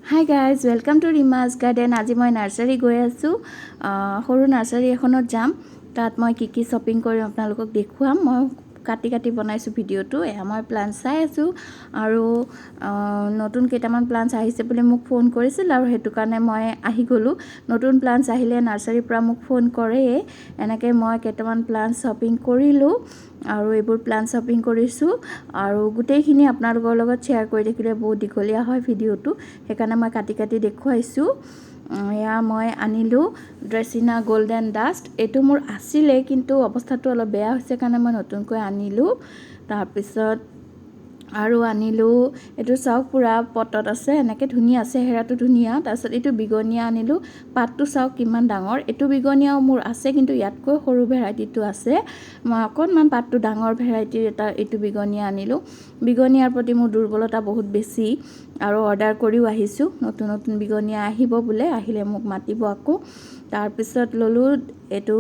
High guys, welcome to Rimaj garden. আজি মই nursery গৈ আছোঁ, সৰু নাৰ্চাৰী এখনত যাম। তাত মই কি শ্বপিং কৰিম আপোনালোকক দেখুৱাম। মই কাটি বনাইছোঁ ভিডিঅ'টো। এয়া মই প্লান্ট চাই আছোঁ আৰু নতুন কেইটামান প্লান্টছ আহিছে বুলি মোক ফোন কৰিছিল আৰু সেইটো কাৰণে মই আহি গ'লোঁ। নতুন প্লান্টছ আহিলে নাৰ্চাৰীৰ পৰা মোক ফোন কৰেই। এনেকৈ মই কেইটামান প্লান্টছ শ্বপিং কৰিলোঁ আৰু এইবোৰ প্লান্ট শ্বপিং কৰিছোঁ আৰু গোটেইখিনি আপোনালোকৰ লগত শ্বেয়াৰ কৰি থাকিলে বহুত দীঘলীয়া হয় ভিডিঅ'টো, সেইকাৰণে মই কাটি দেখুৱাইছোঁ। এয়া মই আনিলোঁ ড্ৰেচিনা গল্ডেন ডাষ্ট। এইটো মোৰ আছিলে কিন্তু অৱস্থাটো অলপ বেয়া হৈছে কাৰণে মই নতুনকৈ আনিলোঁ। তাৰপিছত আৰু আনিলোঁ, এইটো চাওক পুৰা পটত আছে, এনেকৈ ধুনীয়া, চেহেৰাটো ধুনীয়া। তাৰপিছত এইটো বিগনীয়া আনিলোঁ, পাতটো চাওক কিমান ডাঙৰ। এইটো বিগনীয়াও মোৰ আছে কিন্তু ইয়াতকৈ সৰু ভেৰাইটিটো আছে। মই অকণমান পাতটো ডাঙৰ ভেৰাইটিৰ এইটো বিগনীয়া আনিলোঁ। বিগনীয়াৰ প্ৰতি মোৰ দুৰ্বলতা বহুত বেছি আৰু অৰ্ডাৰ কৰিও আহিছোঁ। নতুন বিগনীয়া আহিব বোলে, আহিলে মোক মাতিব আকৌ। তাৰপিছত ল'লোঁ এইটো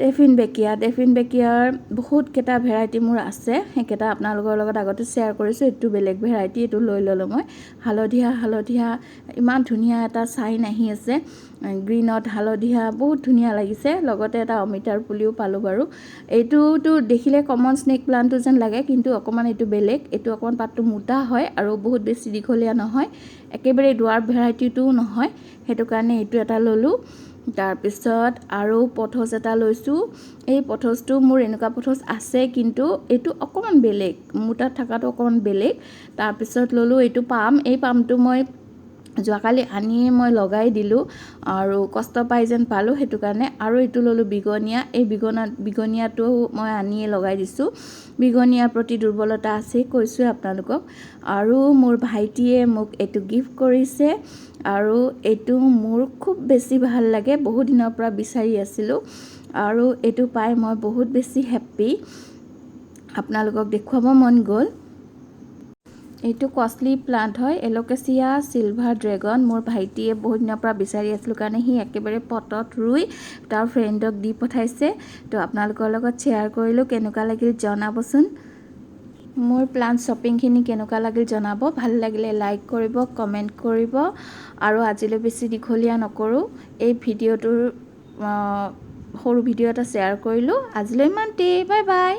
ডেফিন বেকিয়াৰ বহুতকেইটা ভেৰাইটি মোৰ আছে, সেইকেইটা আপোনালোকৰ লগত আগতে শ্বেয়াৰ কৰিছোঁ। এইটো বেলেগ ভেৰাইটি, এইটো লৈ ল'লোঁ মই। হালধীয়া ইমান ধুনীয়া এটা চাইন আহি আছে, গ্ৰীণত হালধীয়া, বহুত ধুনীয়া লাগিছে। লগতে এটা অমিতাৰ পুলিও পালোঁ বাৰু। এইটোতো দেখিলে কমন স্নেক প্লান্টটো যেন লাগে কিন্তু অকণমান এইটো বেলেগ। এইটো অকণমান পাতটো মোটা হয় আৰু বহুত বেছি দীঘলীয়া নহয়, একেবাৰে ডুৱাৰ্ফ ভেৰাইটিটোও নহয়, সেইটো কাৰণে এইটো এটা ল'লোঁ। তাৰপিছত আৰু পথছ এটা লৈছোঁ। এই পথছটো মোৰ এনেকুৱা পথছ আছে কিন্তু এইটো অকণমান বেলেগ, মোৰ তাত থকাটো অকণমান বেলেগ। তাৰপিছত ল'লোঁ এইটো পাম। এই পামটো মই যোৱাকালি আনিয়ে মই লগাই দিলোঁ আৰু কষ্ট পাই যেন পালোঁ, সেইটো কাৰণে। আৰু এইটো ল'লোঁ বিগনীয়া। এই বিগনীয়াটো মই আনিয়ে লগাই দিছোঁ। বিগনীয়াৰ প্ৰতি দুৰ্বলতা আছে, কৈছোঁৱে আপোনালোকক। আৰু মোৰ ভাইটিয়ে মোক এইটো গিফ্ট কৰিছে আৰু এইটো মোৰ খুব বেছি ভাল লাগে, বহুত দিনৰ পৰা বিচাৰি আছিলোঁ আৰু এইটো পাই মই বহুত বেছি হেপ্পী। আপোনালোকক দেখুৱাব মন গ'ল। এইটো কষ্টলি প্লান্ট হয়, এল'কেচিয়া চিলভাৰ ড্ৰেগন। মোৰ ভাইটিয়ে বহুত দিনৰ পৰা বিচাৰি আছিলোঁ কাৰণে সি একেবাৰে পটত ৰুই তাৰ ফ্ৰেণ্ডক দি পঠাইছে। তো আপোনালোকৰ লগত শ্বেয়াৰ কৰিলোঁ, কেনেকুৱা লাগিল জনাবচোন। মোৰ প্লান্ট শ্বপিংখিনি কেনেকুৱা লাগিল জনাব। ভাল লাগিলে লাইক কৰিব, কমেণ্ট কৰিব আৰু আজিলৈ বেছি দীঘলীয়া নকৰোঁ। এই ভিডিঅ'টোৰ সৰু ভিডিঅ' এটা শ্বেয়াৰ কৰিলোঁ। আজিলৈ ইমানতেই, বাই বাই।